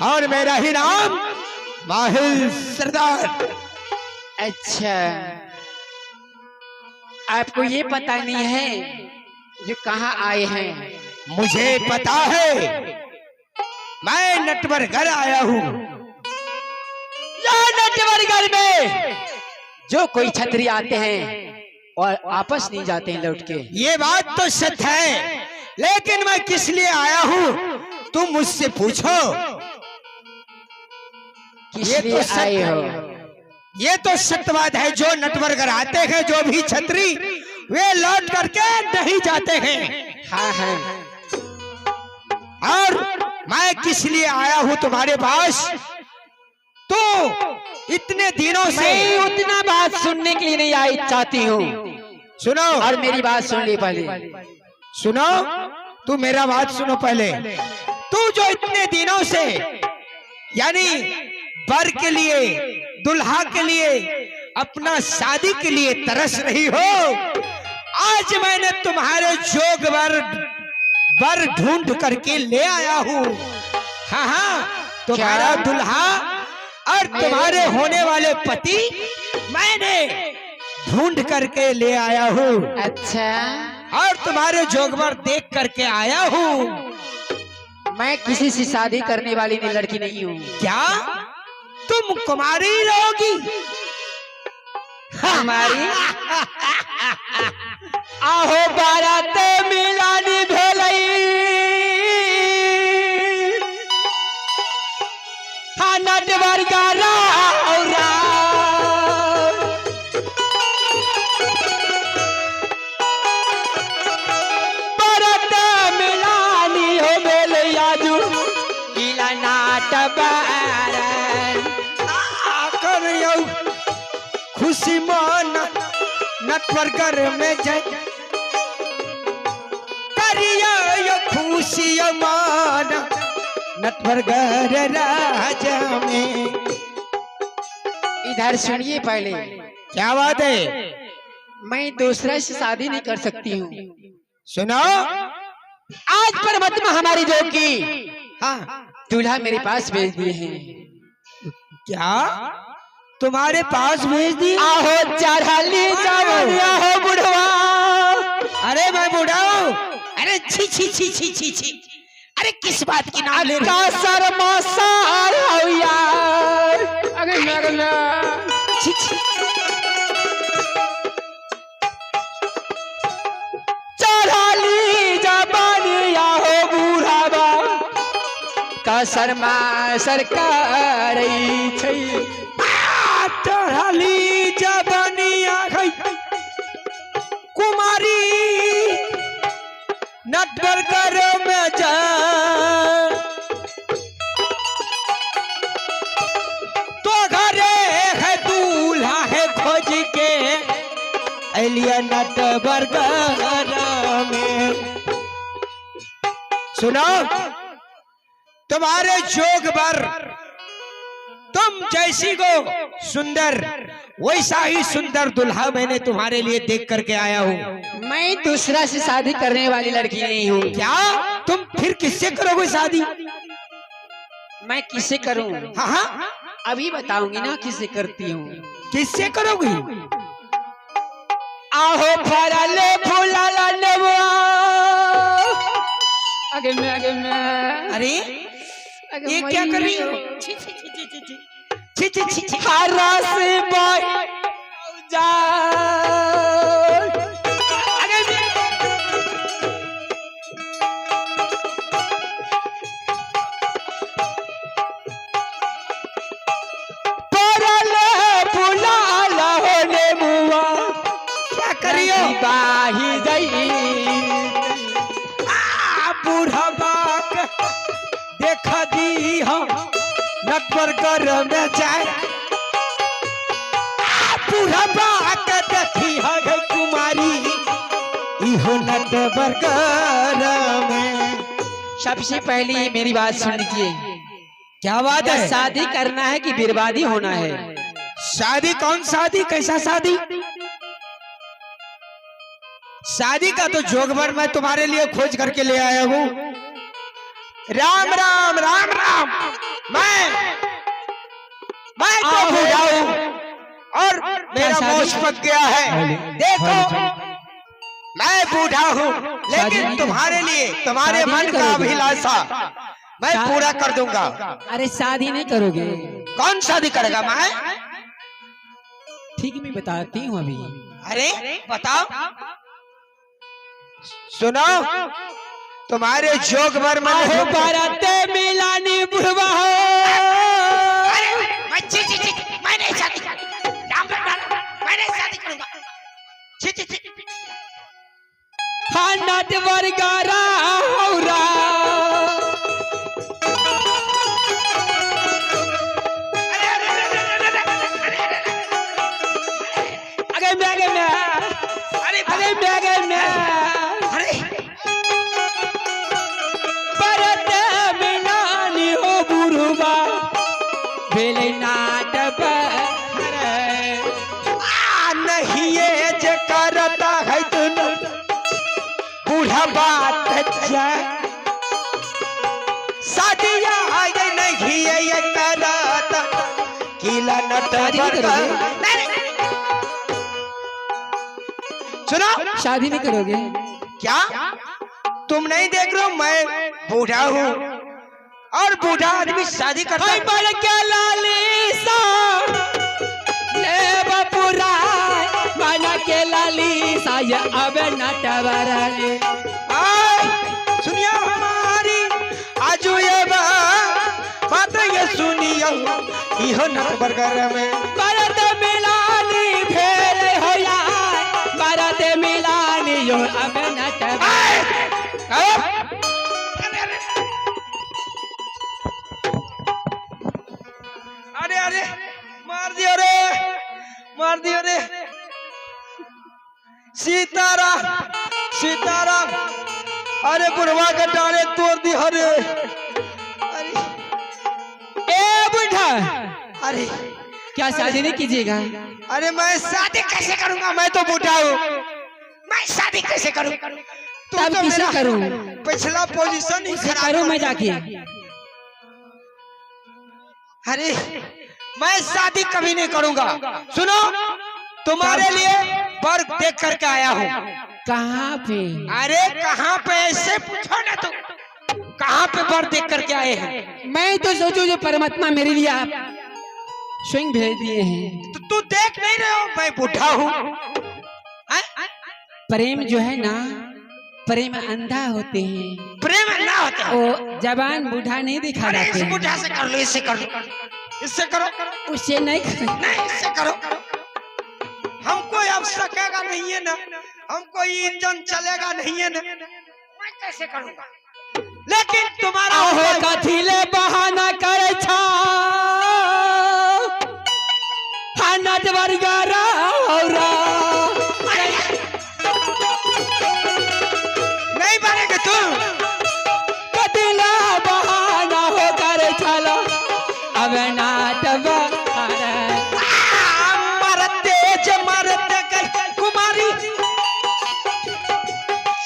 और मेरा ही नाम माहिल सरदार। अच्छा, आपको ये पता नहीं है जो कहाँ आए हैं? मुझे पता है, मैं नटवरगढ़ आया हूँ। नटवरगढ़ में जो कोई छतरी आते हैं और आपस नहीं जाते हैं लौट के। ये बात तो सत्य है, लेकिन मैं किस लिए आया हूँ तुम मुझसे पूछो। किस ये लिए तो आए हो? ये तो सत्य बात है, जो नटवरगढ़ आते हैं जो भी छतरी वे लौट करके नहीं जाते हैं। हाँ हाँ। और मैं किस लिए आया हूँ तुम्हारे पास, तो इतने दिनों से मैं उतना बात सुनने के लिए नहीं आई चाहती हूँ। सुनो, और मेरी बात सुन ली पहले। सुनो, तू मेरा बात सुनो पहले। तू जो इतने दिनों से यानी वर के लिए, दुल्हा के लिए, अपना शादी के लिए तरस रही हो, आज मैंने तुम्हारे जोग वर ढूंढ करके ले आया हूँ। हाँ हाँ, तुम्हारा दुल्हा और तुम्हारे होने वाले पति मैंने ढूंढ करके ले आया हूँ। अच्छा, और तुम्हारे जोगवर देख करके आया हूँ। मैं किसी से शादी करने वाली लड़की नहीं हूँ। क्या तुम कुमारी रहोगी? हमारी आहो बारात मिलानी भेलई, हाँ नटवरगढ़ औरा बारात मिलानी हो भेलई आजू किला नाटबारन खुशी मन नटवरगढ़ में जय करिया यो खुशी मन नटवरगढ़ राजा में। इधर सुनिए पहले। क्या बात है? मैं दूसरे से शादी नहीं कर सकती हूँ। सुनो, आज परमात्मा हमारी जो की हाँ, दूल्हा मेरे पास भेज दिए हैं। क्या तुम्हारे पास भेज दी? आहो चढ़ली जवानी आहो बुढ़वा। अरे मैं बूढ़ा हूँ? अरे छी छी छी छी छी छी, अरे किस बात की नाम ले रहे हो? शर्मा सार हो यार। अरे मेरा छी छी, चढ़ली जवानी आहो बुढ़ावा का शर्मा सरकार चढ़ली जवानिया गई कुमारी नटवरगढ़ में जा, तो घरे है दूल्हा है खोज के एलिया नटवरगढ़ में। सुनो, तुम्हारे जोग पर तुम जैसी को सुंदर वैसा ही सुंदर दुल्हा मैंने तुम्हारे लिए देख करके आया हूँ। मैं दूसरा से शादी करने वाली लड़की नहीं हूँ। क्या तुम फिर किससे करोगे शादी? मैं किससे करूँ? हाँ हाँ, अभी बताऊंगी ना किससे करती हूँ। किससे करोगी? आहो फरले फुलाला नेबुआ। आगे में अरे ये क्या कर रही हो? छी छी छी छी छी छी छी छी छी, हरा से बाय जा। क्या करियो? बाही गई बूढ़ा बाक देखा दी हम नटवरगढ़ में जाए, बूढ़ा बाक देखी है कुमारी इहो नटवरगढ़ में। सबसे पहले मेरी बात सुन लीजिए। क्या बात है? शादी करना है कि बर्बादी होना है? शादी? कौन शादी? कैसा शादी? शादी का तो जोगवर मैं तुम्हारे लिए खोज करके ले आया हूँ। राम राम राम राम। मैं तो बूढ़ा हूँ और मेरा मोश पक गया है। देखो मैं बूढ़ा हूँ, लेकिन तुम्हारे लिए तुम्हारे मन का अभिलाषा मैं पूरा कर दूंगा। अरे शादी नहीं करोगे? कौन शादी करेगा? मैं ठीक है, मैं बताती हूँ अभी। अरे बताओ, सुनो, तुम्हारे जोग भर में बाराते मिलानी बुढ़वा हो। मैं नहीं शादी करूंगा, मैं नहीं शादी करूंगा। हाँ नट वर्गारा हौरा बात शादिया आगे नहीं है ये करता किला नट सुनो, शादी नहीं करोगे क्या? तुम नहीं देख रहे हो मैं बूढ़ा हूँ और बूढ़ा आदमी शादी करता है। बड़ के लाली सा ले बपुरा माना के लाली सा ये अब नटवरा सुनिया हमारी आजू ये बात ये सुनियो इहो नटबरगर में बारात मिलानी फेर हो यार बारात मिलानी यो अब नटवर। अरे अरे मार दियो रे, मार दियो रे। सीताराम सीताराम, अरे बुढ़वा के डाले तोड़ दी। अरे अरे ए बुढ़ा, अरे क्या शादी नहीं कीजिएगा? अरे मैं शादी कैसे करूंगा? मैं तो बूढ़ा हूँ, मैं शादी कैसे करूं? तब तो किसे करूं? पिछला पोजीशन ही खराब करूं मैं जाके। अरे मैं शादी कभी नहीं करूंगा। सुनो, तुम्हारे लिए वर देख करके आया हूँ। कहाँ पे? अरे कहाँ पे? ऐसे पूछो ना, तुम कहाँ पे वर देख करके आए हैं? मैं तो सोचू जो परमात्मा मेरे लिए आप स्वयं भेज दिए हैं। तो तू देख नहीं रहे हो मैं बूढ़ा हूँ? प्रेम जो है ना, प्रेम अंधा होते हैं। प्रेम अंधा होता है? वो जवान बूढ़ा नहीं दिखा जाते। इस बूढ़ा से कर लो, इससे कर लो, इससे करो, उससे नहीं नहीं इससे करो। हमको अब सकेगा नहीं है ना, हमको इंजन चलेगा नहीं है ना, मैं कैसे करूंगा? लेकिन तुम्हारा कथिले बहाना करे छा नट वर्गारा नहीं बनेगा तू। कथिला बहाना हो करे चलो अब नाट मरते मरते कुमारी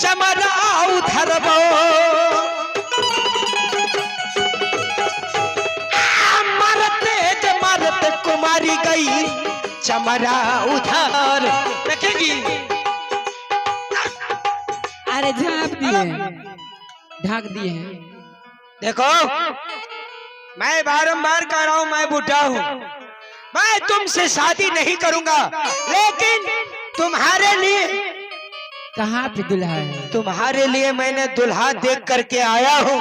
चमरा उधर मरते मरते कुमारी गई चमरा उधर देखेगी। अरे ढाक दिए, ढाक दिए हैं। देखो मैं बारंबार कह रहा हूं मैं बूढ़ा हूं, मैं तुमसे शादी नहीं करूंगा, लेकिन तुम्हारे लिए। कहाँ पे दुल्हा है? तुम्हारे लिए मैंने दुल्हा देख करके आया हूँ।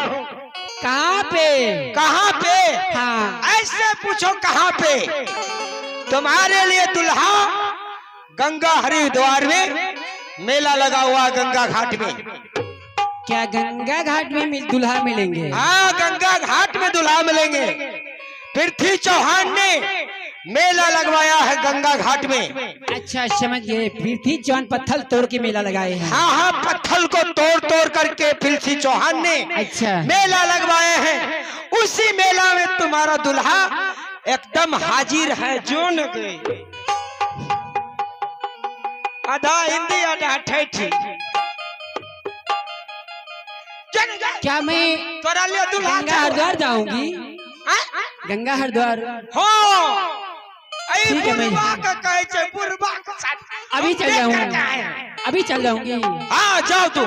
कहाँ पे? कहाँ पे? हाँ ऐसे पूछो कहाँ पे? तुम्हारे लिए दुल्हा गंगा हरिद्वार में मेला लगा हुआ, गंगा घाट में। क्या गंगा घाट में दुल्हा मिलेंगे? हाँ गंगा घाट में दुल्हा मिलेंगे। पृथ्वी चौहान ने मेला लगवाया है गंगा घाट में। अच्छा समझ गए, पृथ्वी चौहान पत्थर तोड़ के मेला लगाए हैं। हाँ हाँ, पत्थर को तोड़ तोड़ करके पृथ्वी चौहान ने अच्छा मेला लगवाए हैं। उसी मेला में तुम्हारा दुल्हा एकदम हाजिर है। जो न गए आधा हिंदी आधा ठेठी। क्या मैं तोरा लिए दुल्हा गंगा हरिद्वार जाऊंगी? गंगा हरिद्वार हो ऐ ठीक है, मैं- बुढ़वा का कहे छे बुढ़वा का साथ अभी चल जाऊंगी, अभी चल जाऊंगी। हाँ जाओ तू,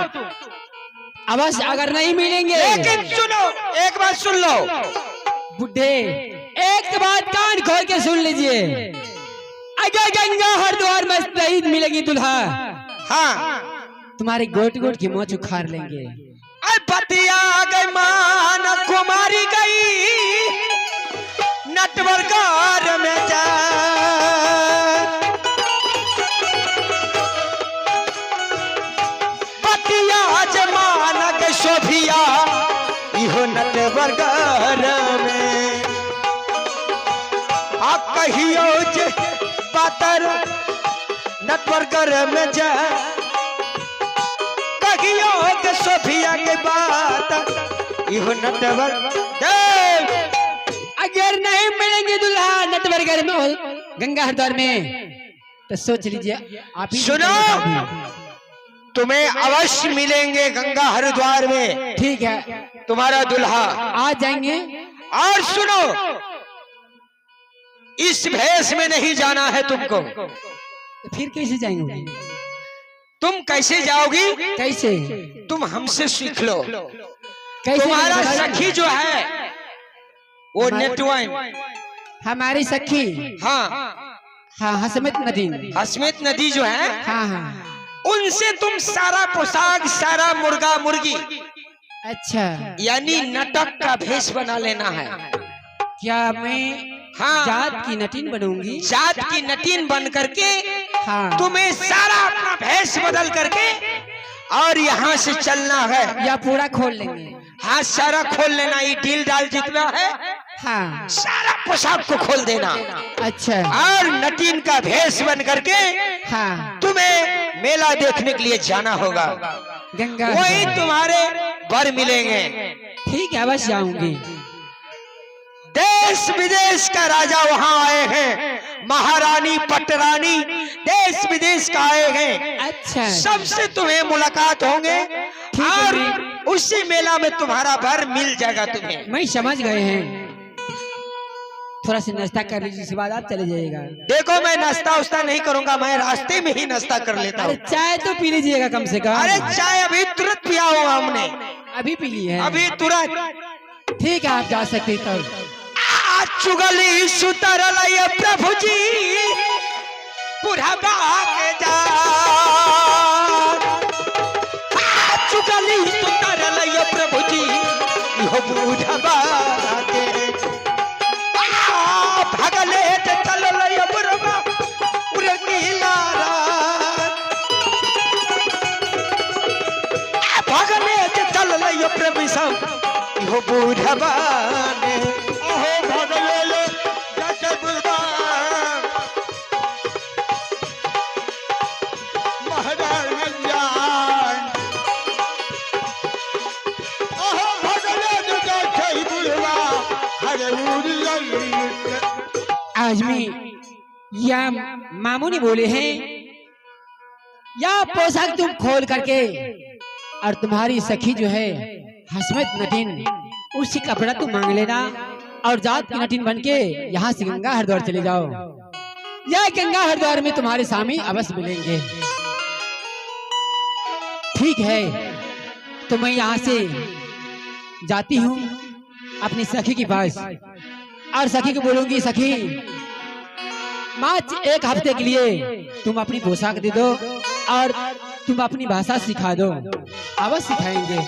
अवश्य अगर नहीं मिलेंगे लेकिन सुनो एक बात सुन लो। बुढ़े एक बात कान खोल के सुन लीजिए, अगर गंगा हरिद्वार में नहीं मिलेगी दुल्हा, हाँ तुम्हारे गोट गोट की मोच उखाड़ लेंगे। अरे बतिया गई मान कुमारी गई नटवरकार में जा बतिया जमान के शोभिया इहो नटवरकार में आ कहियो जे पातर नटवरकार में जा कहियो के सोफिया के बात इहो नटवर अगर नहीं मिलेंगे दुल्हा नटवरगढ़ में और गंगा हरिद्वार में तो सोच लीजिए आप ही सुनो, तुम्हें अवश्य मिलेंगे गंगा हरिद्वार में ठीक है, तुम्हारा दुल्हा। आ जाएंगे। और सुनो, इस भेष में नहीं जाना है तुमको। तो फिर कैसे जाएंगे? तुम कैसे जाओगी? कैसे तुम हमसे सीख लो। कैसे तुम्हारा बताइए? सखी जो है वो हमारे- नेटवाइन, हमारी सखी, हाँ हाँ हसमत नदी, हसमेत नदी जो है, हाँ हाँ, उनसे तुम सारा पोशाक, सारा मुर्गा मुर्गी अच्छा, यानी नाटक का भेष बना लेना है। क्या मैं हाँ, जात की नटीन बनूंगी? जात की नटीन बन करके हाँ, तुम्हें सारा अपना भेष बदल करके और यहाँ से चलना है। या पूरा खोल लेंगे? हाँ सारा खोल लेना, ये ढील डाल जितना है हाँ, सारा पोशाक को खोल देना अच्छा, और नटीन का भेष बन करके हाँ, तुम्हें मेला देखने के लिए जाना होगा। गंगा वही तुम्हारे वर मिलेंगे। ठीक है, अवश्य आऊंगी। देश विदेश का राजा वहाँ आए हैं, महारानी पटरानी देश विदेश का आए हैं, अच्छा, सबसे तुम्हें मुलाकात होंगे ठीक है, और उसी मेला में तुम्हारा वर मिल जाएगा तुम्हें। मैं समझ गए हैं। थोड़ा सा नाश्ता कर लीजिए, इसके बाद आप चले जाइएगा। देखो मैं नाश्ता उस्ता नहीं करूंगा, मैं रास्ते में ही नाश्ता कर लेता अरे हूँ। चाय तो पी लीजिएगा कम से कम। अरे चाय अभी तुरंत पिया हुआ हमने, अभी पी ली है? अभी तुरंत। ठीक है, आप जा सकते हैं तब। चुगली सुतर लय प्रभु जी बुढ़ापा के जा, चुगली सुतर लय प्रभु जी इहो बुढ़ापा के भगले चल लय बुढ़वा उड़की लारा, भगले चल लय प्रभु सब इहो बुढ़ापा ने आज में या मामूनी बोले हैं या पोशाक तुम खोल करके और तुम्हारी सखी जो है हसमत नटीन उसी कपड़ा तुम मांग लेना और जात की नटीन बन के यहाँ से गंगा हरिद्वार चले जाओ। या गंगा हरिद्वार में तुम्हारे स्वामी अवश्य मिलेंगे। ठीक है, तो मैं यहाँ से जाती हूँ अपनी सखी के पास और सखी को बोलूंगी, सखी मात्र एक हफ्ते के लिए तुम अपनी पोशाक दे दो और तुम अपनी भाषा सिखा दो। अवश्य सिखाएंगे।